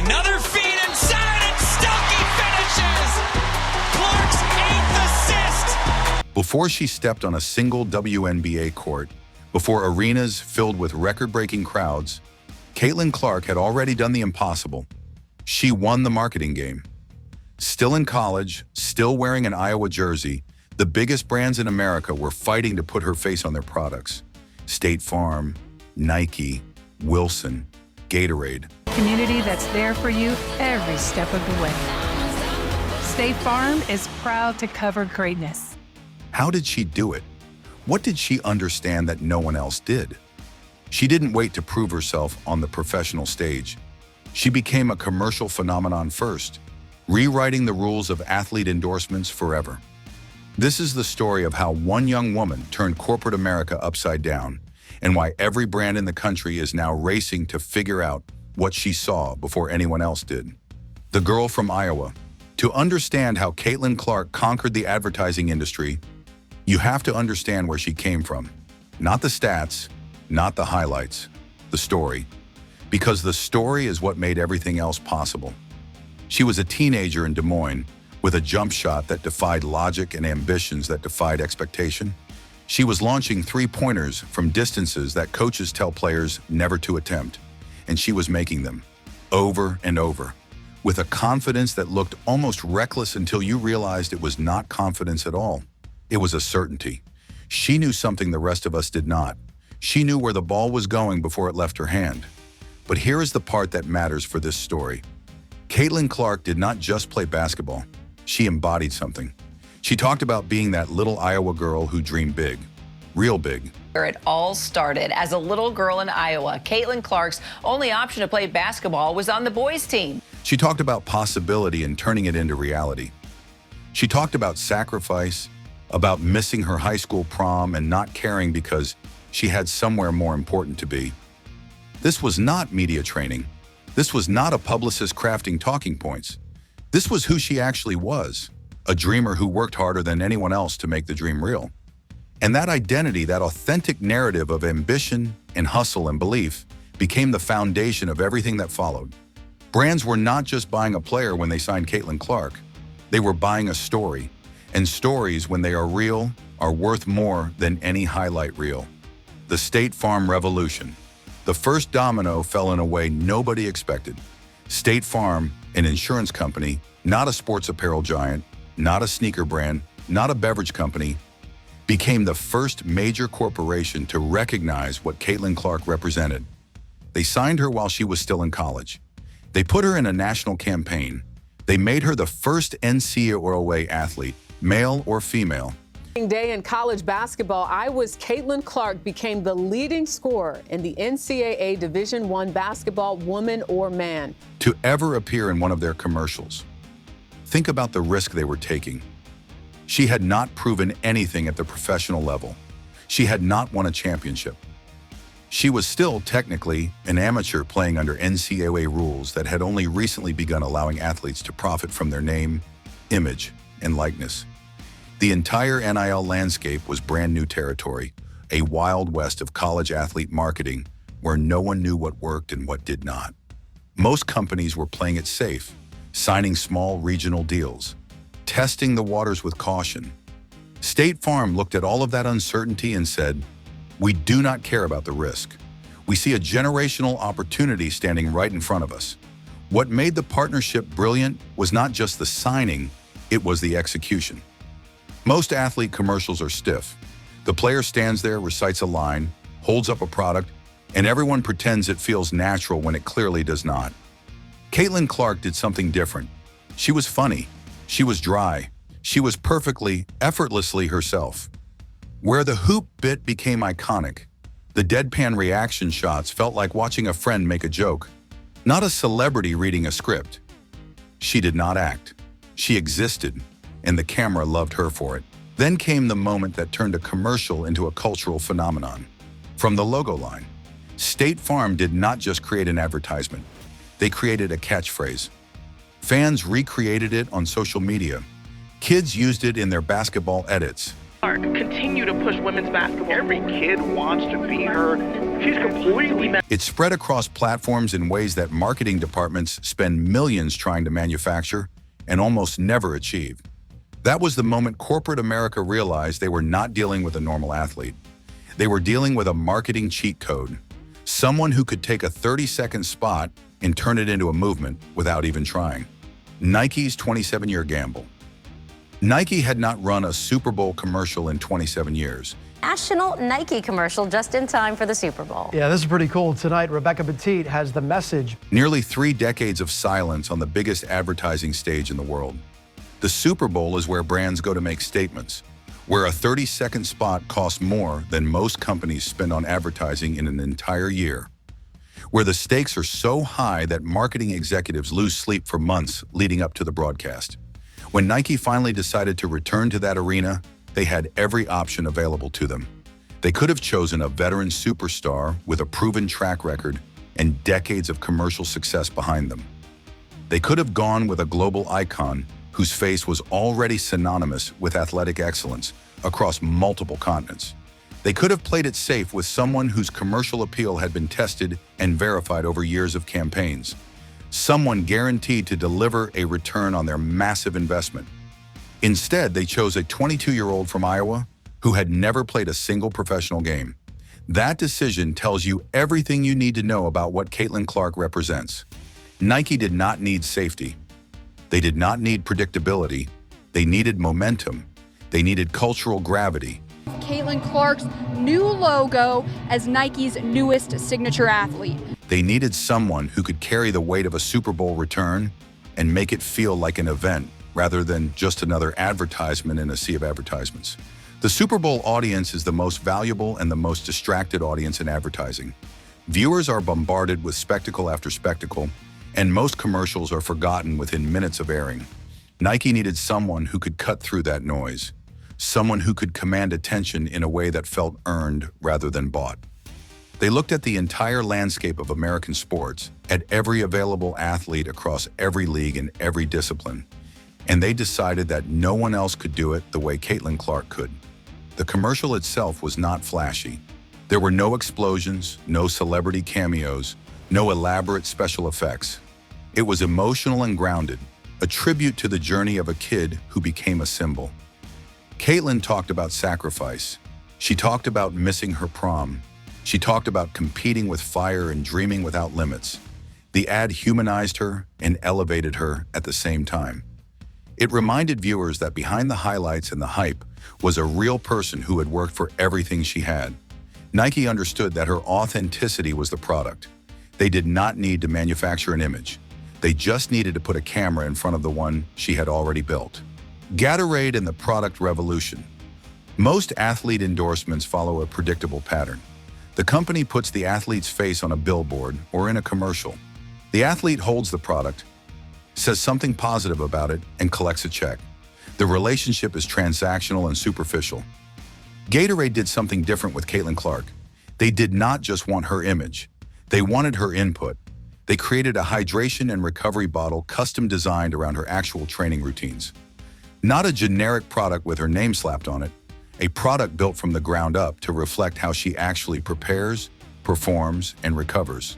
Another feed inside, and Stuckey finishes! Clark's 8th assist! Before she stepped on a single WNBA court, before arenas filled with record-breaking crowds, Caitlin Clark had already done the impossible. She won the marketing game. Still in college, still wearing an Iowa jersey, the biggest brands in America were fighting to put her face on their products. State Farm, Nike, Wilson, Gatorade. Community that's there for you every step of the way. State Farm is proud to cover greatness. How did she do it? What did she understand that no one else did? She didn't wait to prove herself on the professional stage. She became a commercial phenomenon first, rewriting the rules of athlete endorsements forever. This is the story of how one young woman turned corporate America upside down, and why every brand in the country is now racing to figure out what she saw before anyone else did. The girl from Iowa. To understand how Caitlin Clark conquered the advertising industry, you have to understand where she came from. Not the stats, not the highlights, the story. Because the story is what made everything else possible. She was a teenager in Des Moines, with a jump shot that defied logic and ambitions that defied expectation. She was launching three-pointers from distances that coaches tell players never to attempt, and she was making them, over and over, with a confidence that looked almost reckless until you realized it was not confidence at all. It was a certainty. She knew something the rest of us did not. She knew where the ball was going before it left her hand. But here is the part that matters for this story. Caitlin Clark did not just play basketball. She embodied something. She talked about being that little Iowa girl who dreamed big, real big. Where it all started. As a little girl in Iowa, Caitlin Clark's only option to play basketball was on the boys' team. She talked about possibility and turning it into reality. She talked about sacrifice, about missing her high school prom and not caring because she had somewhere more important to be. This was not media training. This was not a publicist crafting talking points. This was who she actually was, a dreamer who worked harder than anyone else to make the dream real. And that identity, that authentic narrative of ambition and hustle and belief, became the foundation of everything that followed. Brands were not just buying a player when they signed Caitlin Clark. They were buying a story. And stories, when they are real, are worth more than any highlight reel. The State Farm Revolution. The first domino fell in a way nobody expected. State Farm, an insurance company, not a sports apparel giant, not a sneaker brand, not a beverage company, became the first major corporation to recognize what Caitlin Clark represented. They signed her while she was still in college. They put her in a national campaign. They made her the first NCAA athlete, male or female. Day in college basketball, Iowa's Caitlin Clark became the leading scorer in the NCAA Division I basketball, woman or man, to ever appear in one of their commercials. Think about the risk they were taking. She had not proven anything at the professional level. She had not won a championship. She was still technically an amateur playing under NCAA rules that had only recently begun allowing athletes to profit from their name, image, and likeness. The entire NIL landscape was brand new territory, a wild west of college athlete marketing where no one knew what worked and what did not. Most companies were playing it safe, signing small regional deals, testing the waters with caution. State Farm looked at all of that uncertainty and said, "We do not care about the risk. We see a generational opportunity standing right in front of us." What made the partnership brilliant was not just the signing, it was the execution. Most athlete commercials are stiff. The player stands there, recites a line, holds up a product, and everyone pretends it feels natural when it clearly does not. Caitlin Clark did something different. She was funny. She was dry. She was perfectly, effortlessly herself. Where the hoop bit became iconic, the deadpan reaction shots felt like watching a friend make a joke, not a celebrity reading a script. She did not act. She existed, and the camera loved her for it. Then came the moment that turned a commercial into a cultural phenomenon. From the logo line, State Farm did not just create an advertisement. They created a catchphrase. Fans recreated it on social media. Kids used it in their basketball edits. Continue to push women's basketball. Every kid wants to be her. She's completely It spread across platforms in ways that marketing departments spend millions trying to manufacture and almost never achieve. That was the moment corporate America realized they were not dealing with a normal athlete. They were dealing with a marketing cheat code, someone who could take a 30-second spot and turn it into a movement without even trying. Nike's 27-year gamble. Nike had not run a Super Bowl commercial in 27 years. National Nike commercial just in time for the Super Bowl. Yeah, this is pretty cool. Tonight, Rebecca Petit has the message. Nearly 3 decades of silence on the biggest advertising stage in the world. The Super Bowl is where brands go to make statements, where a 30-second spot costs more than most companies spend on advertising in an entire year, where the stakes are so high that marketing executives lose sleep for months leading up to the broadcast. When Nike finally decided to return to that arena, they had every option available to them. They could have chosen a veteran superstar with a proven track record and decades of commercial success behind them. They could have gone with a global icon whose face was already synonymous with athletic excellence across multiple continents. They could have played it safe with someone whose commercial appeal had been tested and verified over years of campaigns, someone guaranteed to deliver a return on their massive investment. Instead, they chose a 22-year-old from Iowa who had never played a single professional game. That decision tells you everything you need to know about what Caitlin Clark represents. Nike did not need safety. They did not need predictability. They needed momentum. They needed cultural gravity. Caitlin Clark's new logo as Nike's newest signature athlete. They needed someone who could carry the weight of a Super Bowl return and make it feel like an event rather than just another advertisement in a sea of advertisements. The Super Bowl audience is the most valuable and the most distracted audience in advertising. Viewers are bombarded with spectacle after spectacle, and most commercials are forgotten within minutes of airing. Nike needed someone who could cut through that noise, someone who could command attention in a way that felt earned rather than bought. They looked at the entire landscape of American sports, at every available athlete across every league and every discipline, and they decided that no one else could do it the way Caitlin Clark could. The commercial itself was not flashy. There were no explosions, no celebrity cameos, no elaborate special effects. It was emotional and grounded, a tribute to the journey of a kid who became a symbol. Caitlin talked about sacrifice. She talked about missing her prom. She talked about competing with fire and dreaming without limits. The ad humanized her and elevated her at the same time. It reminded viewers that behind the highlights and the hype was a real person who had worked for everything she had. Nike understood that her authenticity was the product. They did not need to manufacture an image. They just needed to put a camera in front of the one she had already built. Gatorade and the product revolution. Most athlete endorsements follow a predictable pattern. The company puts the athlete's face on a billboard or in a commercial. The athlete holds the product, says something positive about it, and collects a check. The relationship is transactional and superficial. Gatorade did something different with Caitlin Clark. They did not just want her image. They wanted her input. They created a hydration and recovery bottle custom designed around her actual training routines. Not a generic product with her name slapped on it, a product built from the ground up to reflect how she actually prepares, performs, and recovers.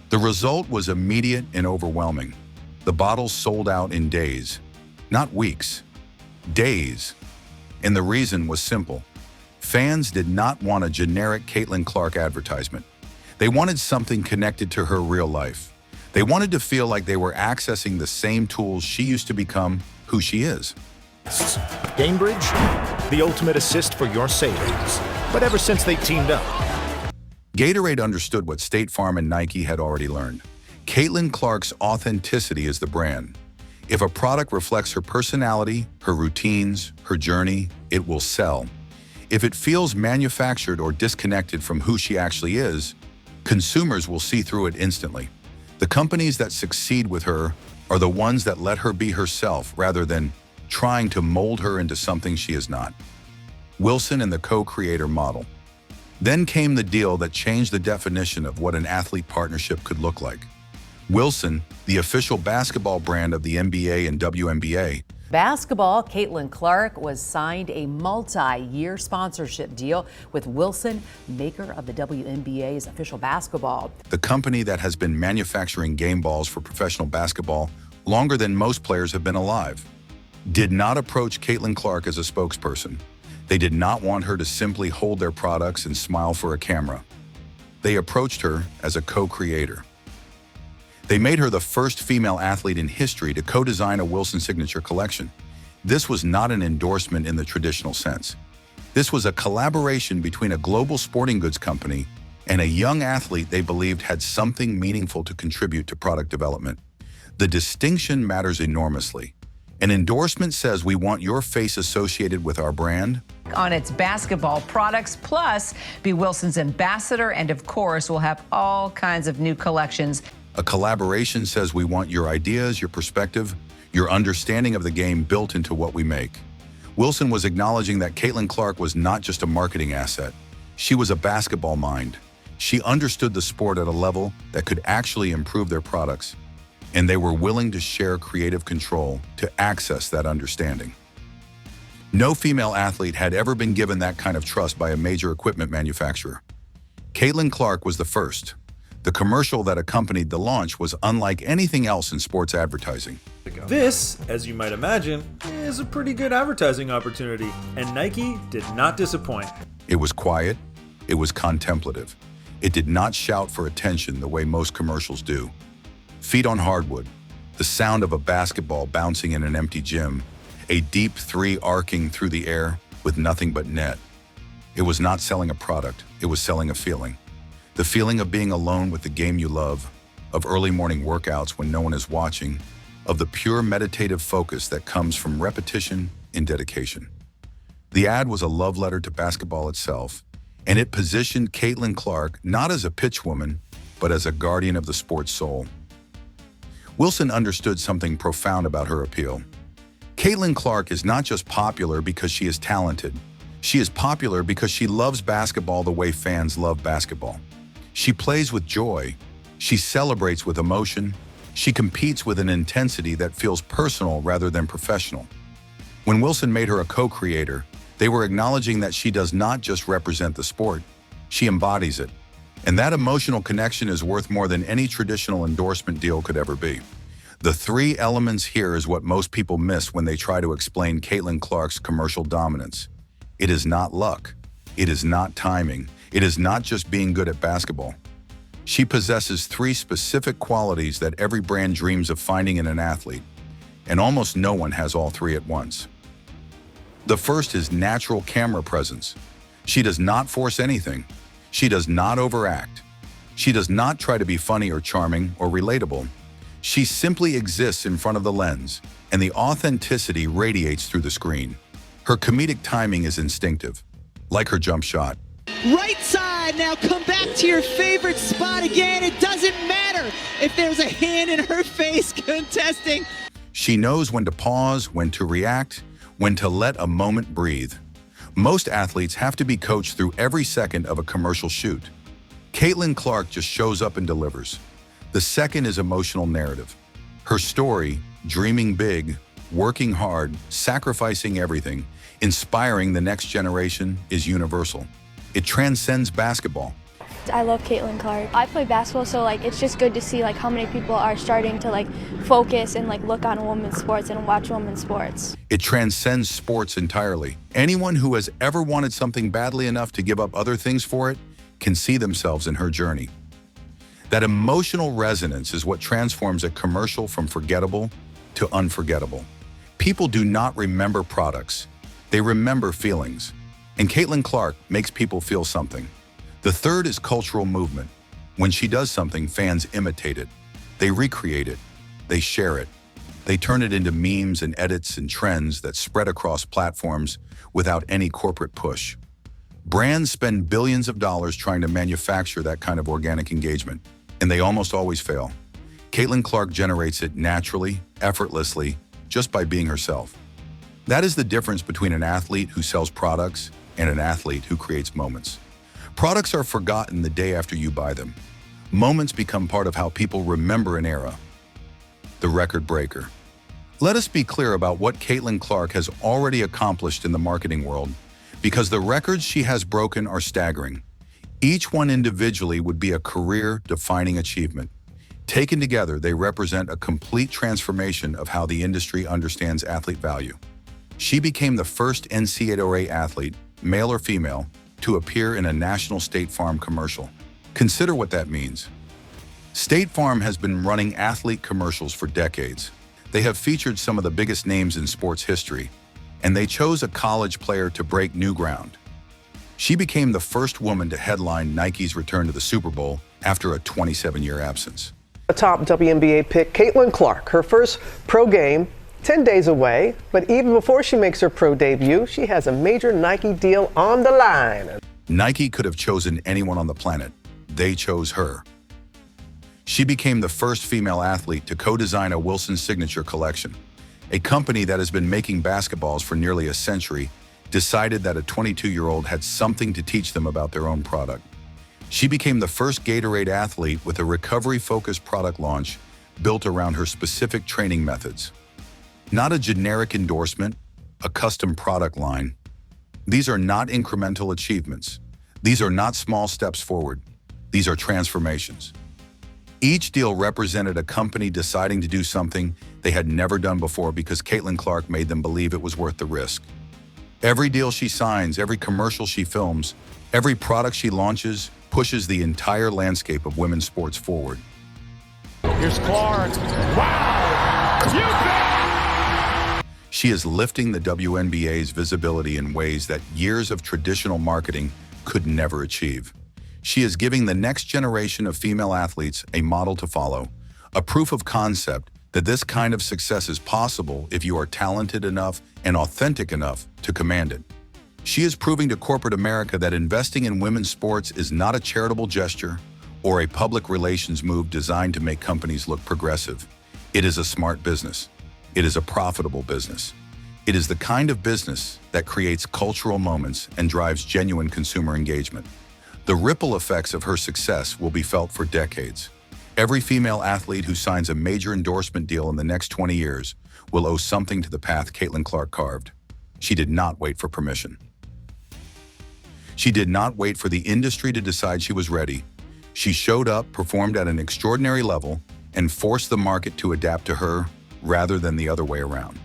The result was immediate and overwhelming. The bottles sold out in days, not weeks, days. And the reason was simple. Fans did not want a generic Caitlin Clark advertisement. They wanted something connected to her real life. They wanted to feel like they were accessing the same tools she used to become who she is. Gainbridge, the ultimate assist for your savings. But ever since they teamed up, Gatorade understood what State Farm and Nike had already learned. Caitlin Clark's authenticity is the brand. If a product reflects her personality, her routines, her journey, it will sell. If it feels manufactured or disconnected from who she actually is, consumers will see through it instantly. The companies that succeed with her are the ones that let her be herself rather than trying to mold her into something she is not. Wilson and the co-creator model. Then came the deal that changed the definition of what an athlete partnership could look like. Wilson, the official basketball brand of the NBA and WNBA, Basketball, Caitlin Clark was signed a multi-year sponsorship deal with Wilson, maker of the WNBA's official basketball. The company that has been manufacturing game balls for professional basketball longer than most players have been alive, did not approach Caitlin Clark as a spokesperson. They did not want her to simply hold their products and smile for a camera. They approached her as a co-creator. They made her the first female athlete in history to co-design a Wilson signature collection. This was not an endorsement in the traditional sense. This was a collaboration between a global sporting goods company and a young athlete they believed had something meaningful to contribute to product development. The distinction matters enormously. An endorsement says we want your face associated with our brand. On its basketball products, plus be Wilson's ambassador, and of course, we'll have all kinds of new collections. A collaboration says we want your ideas, your perspective, your understanding of the game built into what we make. Wilson was acknowledging that Caitlin Clark was not just a marketing asset. She was a basketball mind. She understood the sport at a level that could actually improve their products, and they were willing to share creative control to access that understanding. No female athlete had ever been given that kind of trust by a major equipment manufacturer. Caitlin Clark was the first. The commercial that accompanied the launch was unlike anything else in sports advertising. This, as you might imagine, is a pretty good advertising opportunity, and Nike did not disappoint. It was quiet, it was contemplative. It did not shout for attention the way most commercials do. Feet on hardwood, the sound of a basketball bouncing in an empty gym, a deep three arcing through the air with nothing but net. It was not selling a product, it was selling a feeling. The feeling of being alone with the game you love, of early morning workouts when no one is watching, of the pure meditative focus that comes from repetition and dedication. The ad was a love letter to basketball itself, and it positioned Caitlin Clark not as a pitchwoman, but as a guardian of the sport's soul. Wilson understood something profound about her appeal. Caitlin Clark is not just popular because she is talented. She is popular because she loves basketball the way fans love basketball. She plays with joy, she celebrates with emotion, she competes with an intensity that feels personal rather than professional. When Wilson made her a co-creator, they were acknowledging that she does not just represent the sport, she embodies it. And that emotional connection is worth more than any traditional endorsement deal could ever be. The three elements here is what most people miss when they try to explain Caitlin Clark's commercial dominance. It is not luck. It is not timing. It is not just being good at basketball. She possesses three specific qualities that every brand dreams of finding in an athlete, and almost no one has all three at once. The first is natural camera presence. She does not force anything. She does not overact. She does not try to be funny or charming or relatable. She simply exists in front of the lens, and the authenticity radiates through the screen. Her comedic timing is instinctive, like her jump shot. Right side, now come back to your favorite spot again. It doesn't matter if there's a hand in her face contesting. She knows when to pause, when to react, when to let a moment breathe. Most athletes have to be coached through every second of a commercial shoot. Caitlin Clark just shows up and delivers. The second is emotional narrative. Her story, dreaming big, working hard, sacrificing everything, inspiring the next generation, is universal. It transcends basketball. I love Caitlin Clark. I play basketball, so it's just good to see how many people are starting to focus and look on women's sports and watch women's sports. It transcends sports entirely. Anyone who has ever wanted something badly enough to give up other things for it can see themselves in her journey. That emotional resonance is what transforms a commercial from forgettable to unforgettable. People do not remember products. They remember feelings. And Caitlin Clark makes people feel something. The third is cultural movement. When she does something, fans imitate it. They recreate it. They share it. They turn it into memes and edits and trends that spread across platforms without any corporate push. Brands spend billions of dollars trying to manufacture that kind of organic engagement, and they almost always fail. Caitlin Clark generates it naturally, effortlessly, just by being herself. That is the difference between an athlete who sells products and an athlete who creates moments. Products are forgotten the day after you buy them. Moments become part of how people remember an era. The record breaker. Let us be clear about what Caitlin Clark has already accomplished in the marketing world, because the records she has broken are staggering. Each one individually would be a career-defining achievement. Taken together, they represent a complete transformation of how the industry understands athlete value. She became the first NCAA athlete, male or female, to appear in a national State Farm commercial. Consider what that means. State Farm has been running athlete commercials for decades. They have featured some of the biggest names in sports history, and they chose a college player to break new ground. She became the first woman to headline Nike's return to the Super Bowl after a 27-year absence. A top WNBA pick, Caitlin Clark, her first pro game 10 days away, but even before she makes her pro debut, she has a major Nike deal on the line. Nike could have chosen anyone on the planet. They chose her. She became the first female athlete to co-design a Wilson signature collection. A company that has been making basketballs for nearly a century decided that a 22-year-old had something to teach them about their own product. She became the first Gatorade athlete with a recovery-focused product launch built around her specific training methods. Not a generic endorsement, a custom product line. These are not incremental achievements. These are not small steps forward. These are transformations. Each deal represented a company deciding to do something they had never done before because Caitlin Clark made them believe it was worth the risk. Every deal she signs, every commercial she films, every product she launches pushes the entire landscape of women's sports forward. Here's Clark. Wow! You bet! She is lifting the WNBA's visibility in ways that years of traditional marketing could never achieve. She is giving the next generation of female athletes a model to follow, a proof of concept that this kind of success is possible if you are talented enough and authentic enough to command it. She is proving to corporate America that investing in women's sports is not a charitable gesture or a public relations move designed to make companies look progressive. It is a smart business. It is a profitable business. It is the kind of business that creates cultural moments and drives genuine consumer engagement. The ripple effects of her success will be felt for decades. Every female athlete who signs a major endorsement deal in the next 20 years will owe something to the path Caitlin Clark carved. She did not wait for permission. She did not wait for the industry to decide she was ready. She showed up, performed at an extraordinary level, and forced the market to adapt to her rather than the other way around.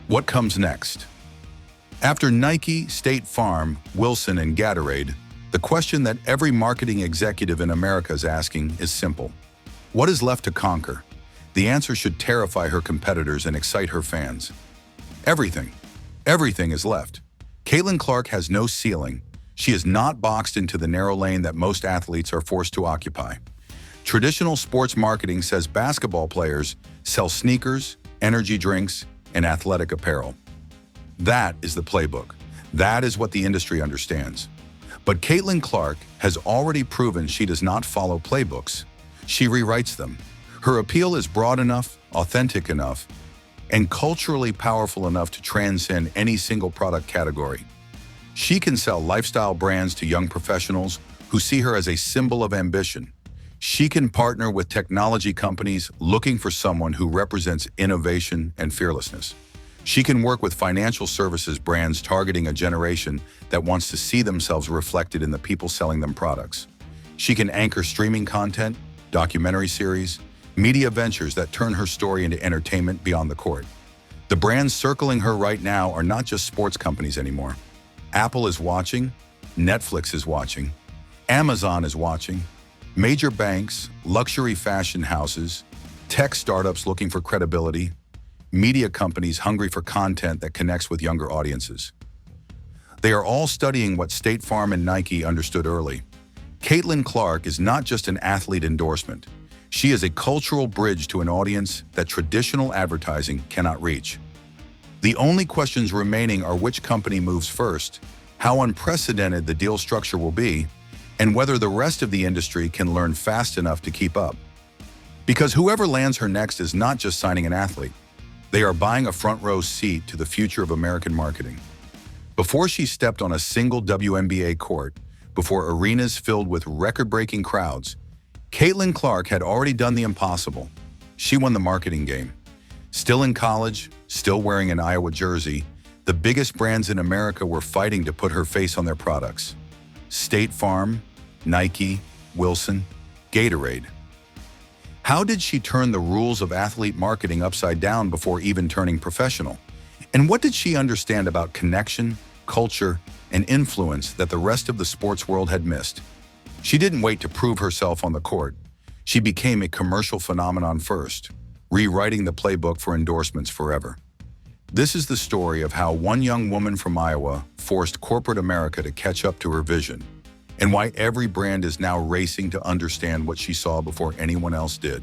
What comes next? After Nike, State Farm, Wilson, and Gatorade, the question that every marketing executive in America is asking is simple. What is left to conquer? The answer should terrify her competitors and excite her fans. Everything. Everything is left. Caitlin Clark has no ceiling. She is not boxed into the narrow lane that most athletes are forced to occupy. Traditional sports marketing says basketball players sell sneakers, energy drinks, and athletic apparel. That is the playbook. That is what the industry understands. But Caitlin Clark has already proven she does not follow playbooks. She rewrites them. Her appeal is broad enough, authentic enough, and culturally powerful enough to transcend any single product category. She can sell lifestyle brands to young professionals who see her as a symbol of ambition. She can partner with technology companies looking for someone who represents innovation and fearlessness. She can work with financial services brands targeting a generation that wants to see themselves reflected in the people selling them products. She can anchor streaming content, documentary series, media ventures that turn her story into entertainment beyond the court. The brands circling her right now are not just sports companies anymore. Apple is watching, Netflix is watching, Amazon is watching, major banks, luxury fashion houses, tech startups looking for credibility, media companies hungry for content that connects with younger audiences. They are all studying what State Farm and Nike understood early. Caitlin Clark is not just an athlete endorsement. She is a cultural bridge to an audience that traditional advertising cannot reach. The only questions remaining are which company moves first, how unprecedented the deal structure will be, and whether the rest of the industry can learn fast enough to keep up. Because whoever lands her next is not just signing an athlete. They are buying a front-row seat to the future of American marketing. Before she stepped on a single WNBA court, before arenas filled with record-breaking crowds, Caitlin Clark had already done the impossible. She won the marketing game. Still in college, still wearing an Iowa jersey, the biggest brands in America were fighting to put her face on their products. State Farm, Nike, Wilson, Gatorade. How did she turn the rules of athlete marketing upside down before even turning professional? And what did she understand about connection, culture, and influence that the rest of the sports world had missed? She didn't wait to prove herself on the court. She became a commercial phenomenon first, rewriting the playbook for endorsements forever. This is the story of how one young woman from Iowa forced corporate America to catch up to her vision, and why every brand is now racing to understand what she saw before anyone else did.